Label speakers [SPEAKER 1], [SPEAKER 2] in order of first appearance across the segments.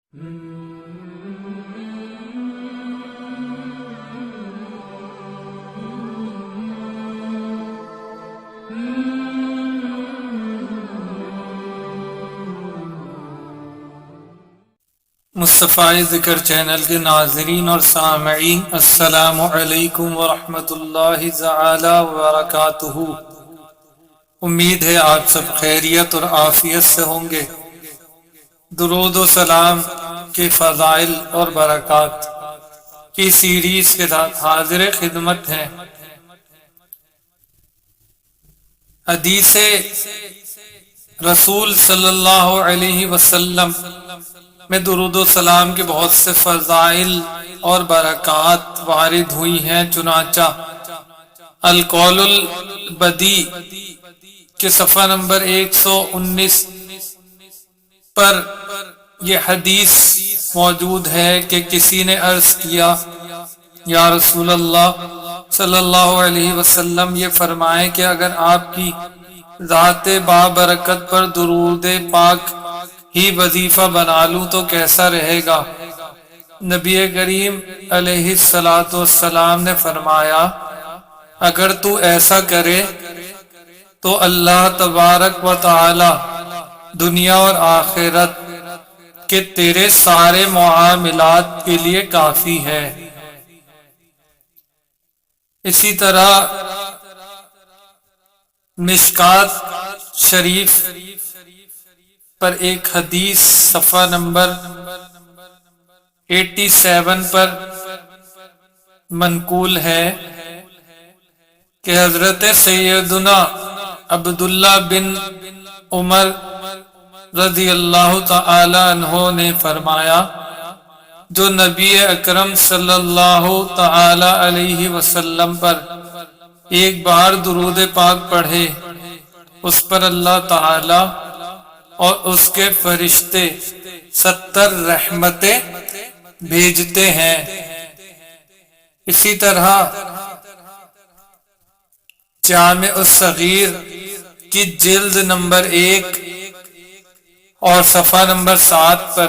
[SPEAKER 1] مصطفیٰ ذکر چینل کے ناظرین اور سامعین، السلام علیکم ورحمۃ اللہ تعالی وبرکاتہ۔ امید ہے آپ سب خیریت اور عافیت سے ہوں گے۔ درود و سلام کے فضائل اور برکات کی سیریز کے ساتھ حاضر خدمت ہیں۔ حدیث رسول صلی اللہ علیہ وسلم میں درود و سلام کے بہت سے فضائل اور برکات وارد ہوئی ہیں، چنانچہ القول البدی کے صفحہ نمبر 119 پر یہ حدیث موجود ہے کہ کسی نے عرض کیا، یا رسول اللہ صلی اللہ علیہ وسلم، یہ فرمائیں کہ اگر آپ کی ذات بابرکت پر درود پاک ہی وظیفہ بنا لوں تو کیسا رہے گا؟ نبی کریم علیہ الصلوۃ والسلام نے فرمایا، اگر تو ایسا کرے تو اللہ تبارک و تعالی دنیا اور آخرت کے تیرے سارے معاملات کے لیے کافی ہے۔ اسی طرح مشکات شریف پر ایک حدیث صفحہ نمبر 87 پر منقول ہے کہ حضرت سیدنا عبداللہ بن عمر رضی اللہ تعالی عنہ نے فرمایا، جو نبی اکرم صلی اللہ تعالی علیہ وسلم پر ایک بار درود پاک پڑھے، اس پر اللہ تعالی اور اس کے فرشتے 70 رحمتیں بھیجتے ہیں۔ اسی طرح جامع الصغیر کی جلد نمبر 1 اور صفحہ نمبر 7 پر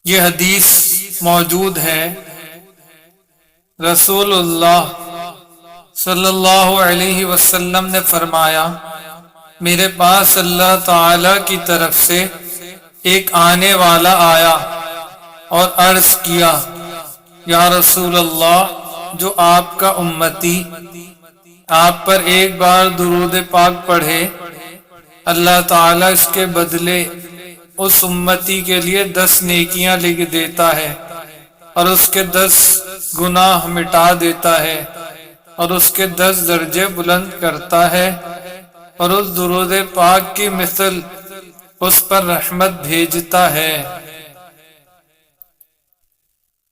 [SPEAKER 1] یہ حدیث موجود ہے۔ رسول اللہ صلی اللہ علیہ وسلم نے فرمایا، میرے پاس اللہ تعالی کی طرف سے ایک آنے والا آیا اور عرض کیا، یا رسول اللہ، جو آپ کا امتی آپ پر ایک بار درود پاک پڑھے، اللہ تعالیٰ اس کے بدلے اس امتی کے لیے 10 نیکیاں لکھ دیتا ہے اور اس کے 10 گناہ مٹا دیتا ہے اور اس کے 10 درجے بلند کرتا ہے، اور اس درود پاک کی مثل اس پر رحمت بھیجتا ہے۔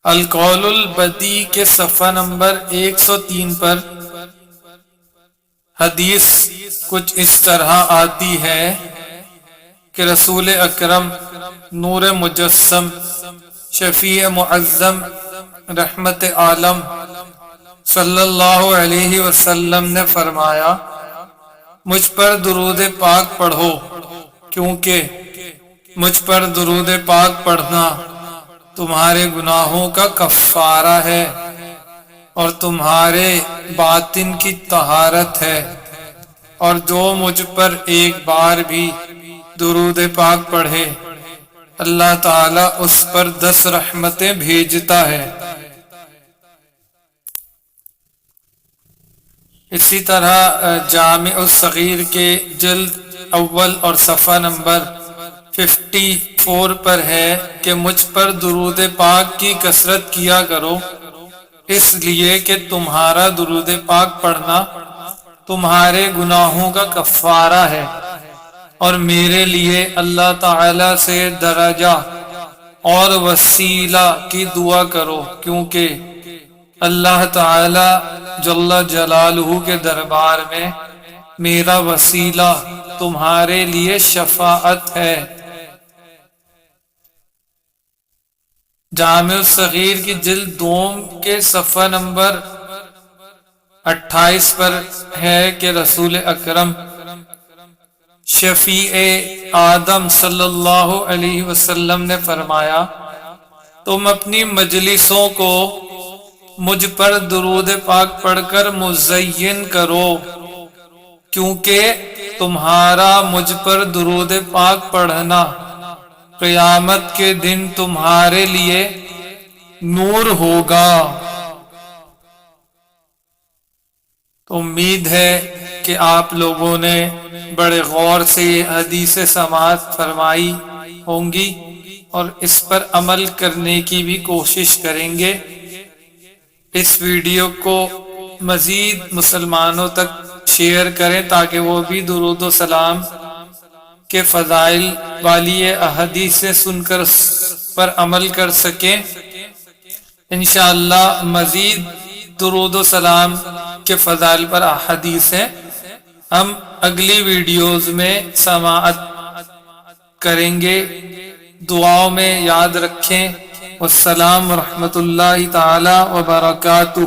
[SPEAKER 1] القول البدی کے صفحہ نمبر 103 پر حدیث کچھ اس طرح آتی ہے کہ رسول اکرم نور مجسم شفیع معظم رحمت عالم صلی اللہ علیہ وسلم نے فرمایا، مجھ پر درود پاک پڑھو، کیونکہ مجھ پر درود پاک پڑھنا تمہارے گناہوں کا کفارہ ہے اور تمہارے باطن کی طہارت ہے، اور جو مجھ پر ایک بار بھی درود پاک پڑھے، اللہ تعالیٰ اس پر 10 رحمتیں بھیجتا ہے۔ اسی طرح جامع الصغیر کے جلد اول اور صفحہ نمبر 54 پر ہے کہ مجھ پر درود پاک کی کثرت کیا کرو، اس لیے کہ تمہارا درود پاک پڑھنا تمہارے گناہوں کا کفارہ ہے، اور میرے لیے اللہ تعالی سے درجہ اور وسیلہ کی دعا کرو، کیونکہ اللہ تعالی جل جلالہ کے دربار میں میرا وسیلہ تمہارے لیے شفاعت ہے۔ جامع الصغیر کی جلد 2 کے صفحہ نمبر 28 پر ہے کہ رسول اکرم شفیع آدم صلی اللہ علیہ وسلم نے فرمایا تم اپنی مجلسوں کو مجھ پر درود پاک پڑھ کر مزین کرو، کیونکہ تمہارا مجھ پر درود پاک پڑھنا قیامت کے دن تمہارے لیے نور ہوگا۔ تو امید ہے کہ آپ لوگوں نے بڑے غور سے یہ حدیث سماعت فرمائی ہوں گی اور اس پر عمل کرنے کی بھی کوشش کریں گے۔ اس ویڈیو کو مزید مسلمانوں تک شیئر کریں تاکہ وہ بھی درود و سلام کے فضائل والی احادیث سے سن کر پر عمل کر سکیں۔ انشاءاللہ مزید درود و سلام کے فضائل پر احادیث ہیں، ہم اگلی ویڈیوز میں سماعت کریں گے۔ دعاؤں میں یاد رکھیں۔ والسلام ورحمۃ اللہ تعالی وبرکاتہ۔